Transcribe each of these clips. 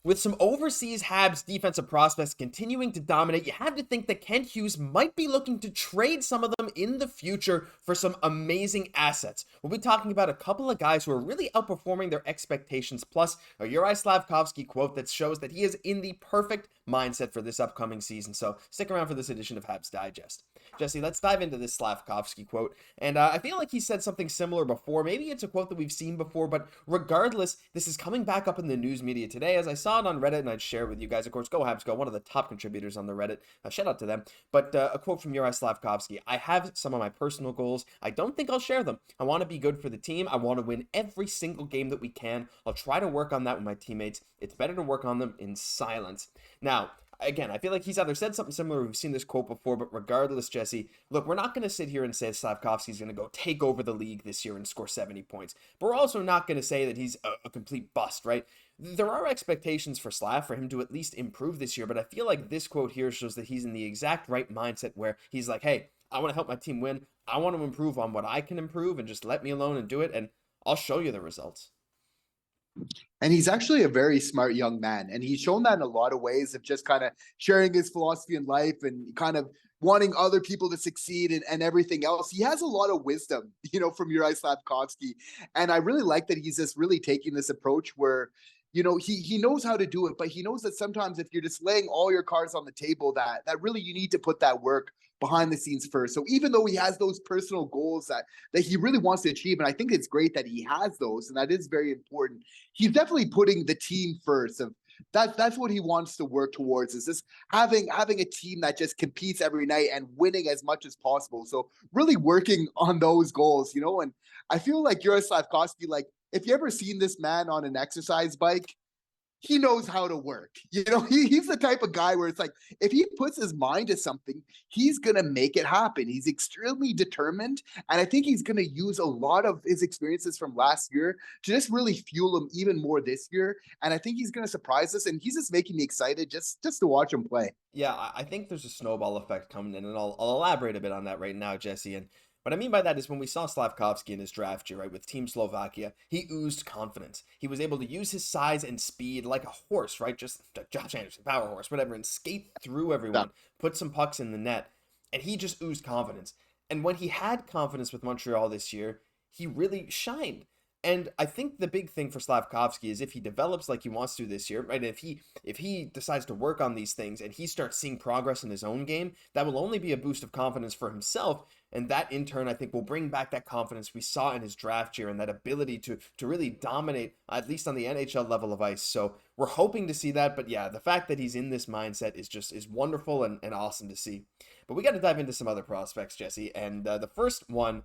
With some overseas Habs defensive prospects continuing to dominate, you have to think that Kent Hughes might be looking to trade some of them in the future for some amazing assets. We'll be talking about a couple of guys who are really outperforming their expectations, plus a Juraj Slafkovsky quote that shows that he is in the perfect mindset for this upcoming season. So stick around for this edition of Habs Digest. Jesse, let's dive into this Slafkovsky quote. And I feel like he said something similar before. Maybe it's a quote that we've seen before, but regardless, this is coming back up in the news media today. As I saw it on Reddit, and I'd share it with you guys. Of course, Go Habs Go, one of the top contributors on the Reddit. Shout out to them. But a quote from Juraj Slafkovsky. I have some of my personal goals. I don't think I'll share them. I want to be good for the team. I want to win every single game that we can. I'll try to work on that with my teammates. It's better to work on them in silence. Now, again, I feel like he's either said something similar, we've seen this quote before, but regardless, Jesse, look, we're not going to sit here and say Slafkovsky's going to go take over the league this year and score 70 points. But we're also not going to say that he's a complete bust, right? There are expectations for Slav for him to at least improve this year, but I feel like this quote here shows that he's in the exact right mindset where he's like, hey, I want to help my team win. I want to improve on what I can improve and just let me alone and do it, and I'll show you the results. And he's actually a very smart young man. And he's shown that in a lot of ways of just kind of sharing his philosophy in life and kind of wanting other people to succeed and everything else. He has a lot of wisdom, from Juraj Slafkovsky. And I really like that he's just really taking this approach where, he knows how to do it, but he knows that sometimes if you're just laying all your cards on the table, that really you need to put that work behind the scenes first. So even though he has those personal goals that he really wants to achieve, and I think it's great that he has those, and that is very important, he's definitely putting the team first. That's what he wants to work towards, is just having a team that just competes every night and winning as much as possible. So really working on those goals, and I feel like Juraj Slafkovsky, like, if you ever seen this man on an exercise bike, he knows how to work. He's the type of guy where it's like, if he puts his mind to something, he's going to make it happen. He's extremely determined. And I think he's going to use a lot of his experiences from last year to just really fuel him even more this year. And I think he's going to surprise us. And he's just making me excited just to watch him play. Yeah, I think there's a snowball effect coming in, and I'll elaborate a bit on that right now, Jesse. And what I mean by that is when we saw Slafkovsky in his draft year, right, with Team Slovakia, he oozed confidence. He was able to use his size and speed like a horse, right? Just Josh Anderson, power horse, whatever, and skate through everyone, put some pucks in the net, and he just oozed confidence. And when he had confidence with Montreal this year, he really shined. And I think the big thing for Slafkovsky is if he develops like he wants to this year, right? If he decides to work on these things and he starts seeing progress in his own game, that will only be a boost of confidence for himself. And that in turn, I think, will bring back that confidence we saw in his draft year and that ability to really dominate, at least on the NHL level of ice. So we're hoping to see that. But yeah, the fact that he's in this mindset is wonderful and awesome to see. But we got to dive into some other prospects, Jesse. And the first one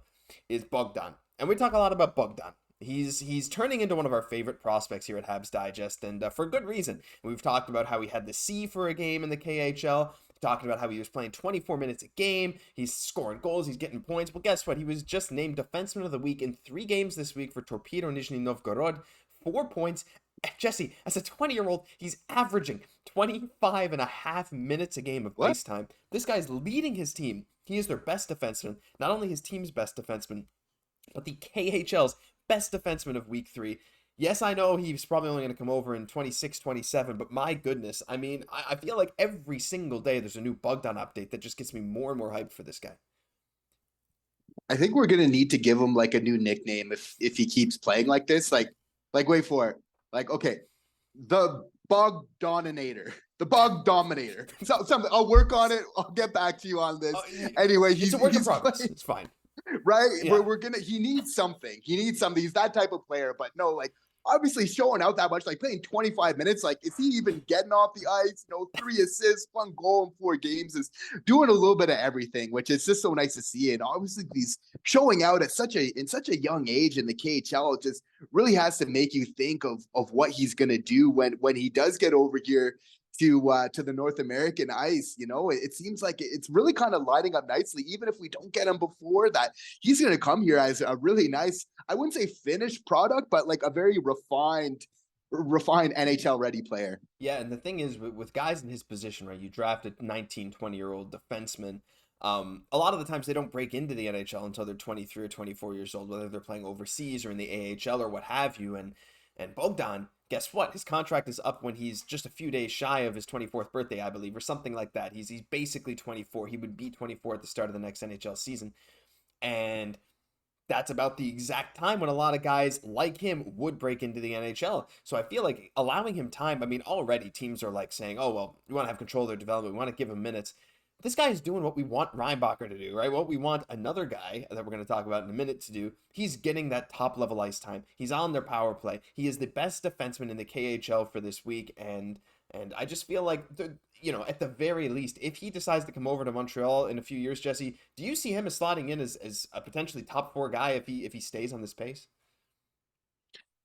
is Bogdan. And we talk a lot about Bogdan. He's turning into one of our favorite prospects here at Habs Digest, and for good reason. We've talked about how he had the C for a game in the KHL, talking about how he was playing 24 minutes a game, he's scoring goals, he's getting points. Well, guess what? He was just named Defenceman of the Week in 3 games this week for Torpedo Nizhny Novgorod, 4 points. Jesse, as a 20-year-old, he's averaging 25 and a half minutes a game of ice time. This guy's leading his team. He is their best defenseman, not only his team's best defenseman, but the KHL's best defenseman of week 3. Yes, I know he's probably only going to come over in 26, 27, but my goodness, I mean, I feel like every single day there's a new Bogdan update that just gets me more and more hyped for this guy. I think we're going to need to give him like a new nickname if he keeps playing like this. Like wait for it. Like, okay, the Bogdaninator. The Bogdominator. Something. I'll work on it. I'll get back to you on this. Anyway, it's a work in progress. It's fine. Right? Yeah. He needs something. He's that type of player, but no, like, obviously showing out that much, like playing 25 minutes, like, is he even getting off the ice? 3 assists, 1 goal in 4 games, is doing a little bit of everything, which is just so nice to see. And obviously he's showing out at such a young age in the KHL. It just really has to make you think of what he's going to do when he does get over here to the North American ice. It seems like it's really kind of lining up nicely, even if we don't get him before that. He's going to come here as a really nice, I wouldn't say finished product, but like a very refined NHL ready player. Yeah, and the thing is with guys in his position, right, you draft a 19, 20-year-old defenseman. A lot of the times they don't break into the NHL until they're 23 or 24 years old, whether they're playing overseas or in the AHL or what have you. And Bogdan guess what? His contract is up when he's just a few days shy of his 24th birthday, I believe, or something like that. He's basically 24. He would be 24 at the start of the next NHL season. And that's about the exact time when a lot of guys like him would break into the NHL. So I feel like allowing him time, I mean, already teams are like saying, oh, well, we want to have control of their development. We want to give him minutes. This guy is doing what we want Reinbacher to do, right? What we want another guy that we're going to talk about in a minute to do. He's getting that top level ice time. He's on their power play. He is the best defenseman in the KHL for this week. And I just feel like, at the very least, if he decides to come over to Montreal in a few years, Jesse, do you see him as slotting in as a potentially top 4 guy if he stays on this pace?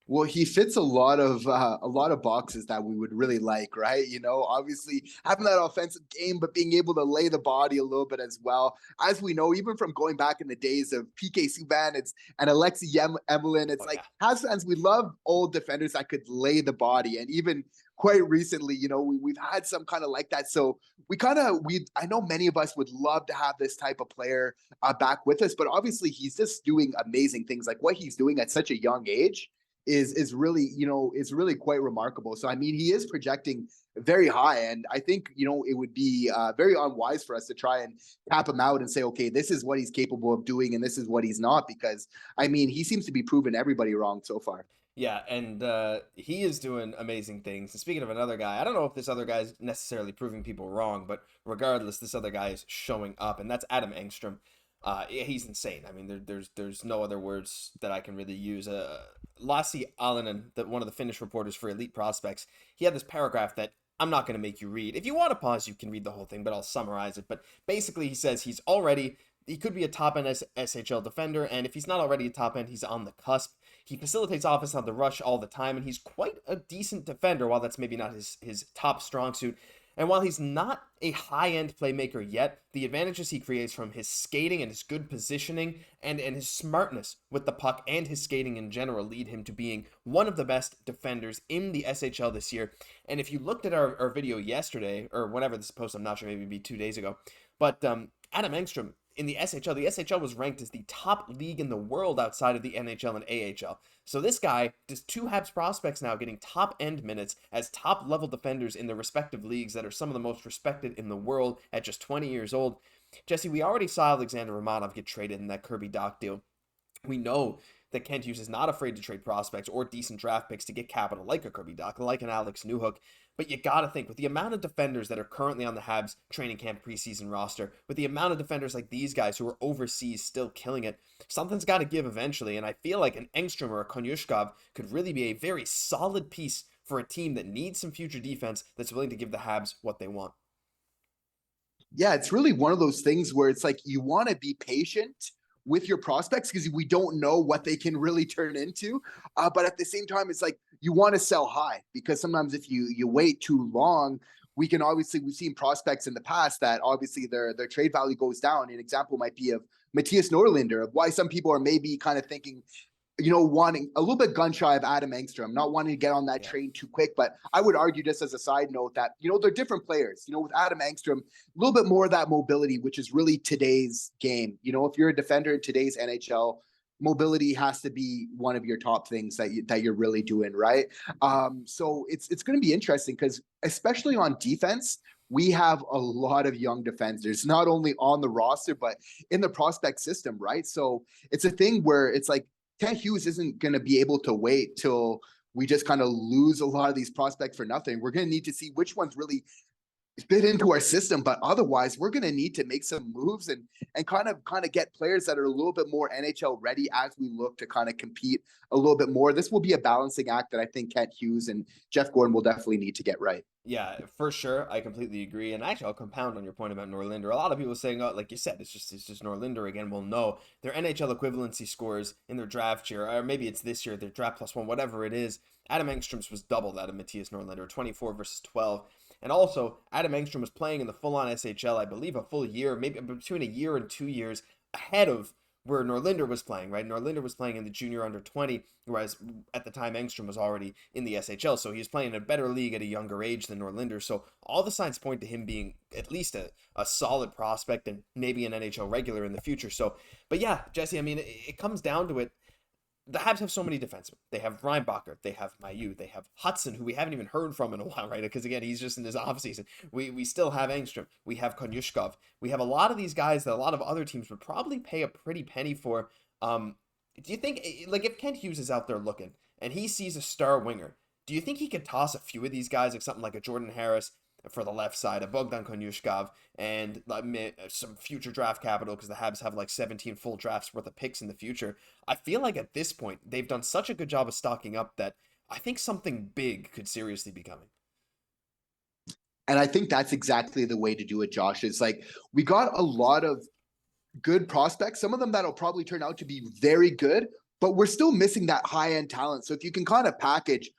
Well, he fits a lot of boxes that we would really like, right? Obviously having that offensive game, but being able to lay the body a little bit as well. As we know, even from going back in the days of PK Subban and Alexei Emelin, it's Habs fans, we love old defenders that could lay the body. And even quite recently, we've had some kind of like that. So I know many of us would love to have this type of player back with us, but obviously he's just doing amazing things. Like what he's doing at such a young age is really, is really quite remarkable. So, I mean, he is projecting very high. And I think, it would be very unwise for us to try and tap him out and say, okay, this is what he's capable of doing and this is what he's not. Because, I mean, he seems to be proving everybody wrong so far. Yeah, and he is doing amazing things. And speaking of another guy, I don't know if this other guy is necessarily proving people wrong, but regardless, this other guy is showing up, and that's Adam Engstrom. He's insane. I mean, there's no other words that I can really use. Lassi Alinen, one of the Finnish reporters for Elite Prospects, he had this paragraph that I'm not going to make you read. If you want to pause, you can read the whole thing, but I'll summarize it. But basically, he says he could be a top-end SHL defender, and if he's not already a top-end, he's on the cusp. He facilitates offense on the rush all the time, and he's quite a decent defender, while that's maybe not his top strong suit. And while he's not a high-end playmaker yet, the advantages he creates from his skating and his good positioning and his smartness with the puck and his skating in general lead him to being one of the best defenders in the SHL this year. And if you looked at our video yesterday, or whenever this post, I'm not sure, maybe it'd be 2 days ago, but Adam Engstrom, in the SHL was ranked as the top league in the world outside of the NHL and AHL. So this guy, just 2 Habs prospects now getting top-end minutes as top-level defenders in their respective leagues that are some of the most respected in the world at just 20 years old. Jesse, we already saw Alexander Romanov get traded in that Kirby Dach deal. We know that Kent Hughes is not afraid to trade prospects or decent draft picks to get capital like a Kirby Dach, like an Alex Newhook. But you got to think, with the amount of defenders that are currently on the Habs training camp preseason roster, with the amount of defenders like these guys who are overseas still killing it, something's got to give eventually. And I feel like an Engstrom or a Konyushkov could really be a very solid piece for a team that needs some future defense that's willing to give the Habs what they want. Yeah, it's really one of those things where it's like you want to be patient with your prospects because we don't know what they can really turn into. But at the same time, it's like you want to sell high because sometimes if you wait too long, we've seen prospects in the past that obviously their trade value goes down. An example might be of Matthias Norlinder, of why some people are maybe kind of thinking, wanting a little bit gun shy of Adam Engstrom, not wanting to get on that train too quick. But I would argue, just as a side note, that, they're different players. With Adam Engstrom, a little bit more of that mobility, which is really today's game. If you're a defender in today's NHL, mobility has to be one of your top things that you're really doing, right? So it's going to be interesting because especially on defense, we have a lot of young defenders, not only on the roster, but in the prospect system, right? So it's a thing where it's like, Kent Hughes isn't going to be able to wait till we just kind of lose a lot of these prospects for nothing. We're going to need to see which ones really fit into our system, but otherwise we're going to need to make some moves and kind of get players that are a little bit more NHL ready as we look to kind of compete a little bit more. This will be a balancing act that I think Kent Hughes and Jeff Gordon will definitely need to get right. Yeah, for sure. I completely agree. And actually, I'll compound on your point about Norlinder. A lot of people saying, oh, like you said, it's just Norlinder again. Well, no, their NHL equivalency scores in their draft year, or maybe it's this year, their draft plus 1, whatever it is. Adam Engstrom's was double that of Matthias Norlinder, 24 versus 12. And also, Adam Engstrom was playing in the full-on SHL, I believe, a full year, maybe between a year and 2 years ahead of where Norlinder was playing, right? Norlinder was playing in the junior under 20, whereas at the time Engstrom was already in the SHL, so he was playing in a better league at a younger age than Norlinder. So all the signs point to him being at least a solid prospect and maybe an NHL regular in the future. So, but yeah, Jesse, I mean, it comes down to it. the Habs have so many defensemen. They have Reinbacher, they have Mailloux, they have Hutson, who we haven't even heard from in a while, right? Because again, he's just in his offseason. We still have Engstrom. We have Konyushkov. We have a lot of these guys that a lot of other teams would probably pay a pretty penny for. Do you think, like, if Kent Hughes is out there looking and he sees a star winger, do you think he could toss a few of these guys, like something like a Jordan Harris for the left side, a Bogdan Konyushkov, and some future draft capital, because the Habs have like 17 full drafts worth of picks in the future? I feel like at this point, they've done such a good job of stocking up that I think something big could seriously be coming. And I think that's exactly the way to do it, Josh. It's like, we got a lot of good prospects, some of them that'll probably turn out to be very good, but we're still missing that high-end talent. So if you can kind of package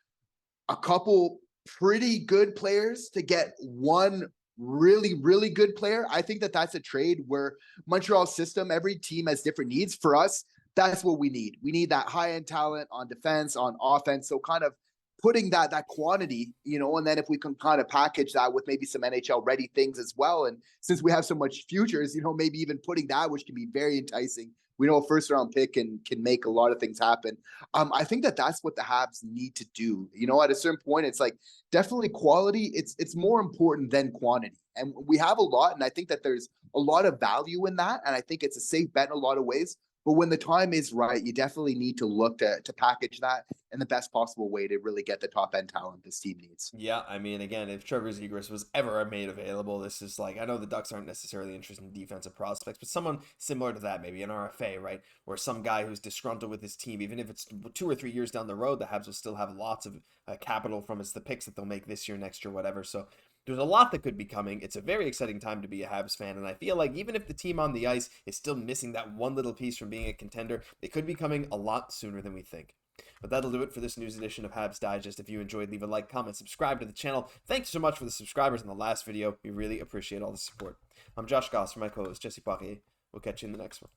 a couple pretty good players to get one really, really good player, I think that that's a trade where Montreal's system, every team has different needs. For us, that's what we need. We need that high-end talent on defense, on offense. So kind of putting that quantity, and then if we can kind of package that with maybe some NHL ready things as well. And since we have so much futures, maybe even putting that, which can be very enticing. We know a first round pick can make a lot of things happen. I think that that's what the Habs need to do. At a certain point, it's like definitely quality. It's more important than quantity. And we have a lot. And I think that there's a lot of value in that. And I think it's a safe bet in a lot of ways. But when the time is right, you definitely need to look to package that in the best possible way to really get the top end talent this team needs. Yeah, I mean, again, if Trevor Zegras was ever made available, this is like, I know the Ducks aren't necessarily interested in defensive prospects, but someone similar to that, maybe an RFA, right? Or some guy who's disgruntled with his team, even if it's 2 or 3 years down the road, the Habs will still have lots of capital from the picks that they'll make this year, next year, whatever. So there's a lot that could be coming. It's a very exciting time to be a Habs fan, and I feel like even if the team on the ice is still missing that one little piece from being a contender, they could be coming a lot sooner than we think. But that'll do it for this news edition of Habs Digest. If you enjoyed, leave a like, comment, subscribe to the channel. Thanks so much for the subscribers in the last video. We really appreciate all the support. I'm Josh Gosse for my co-host Jesse Poirier. We'll catch you in the next one.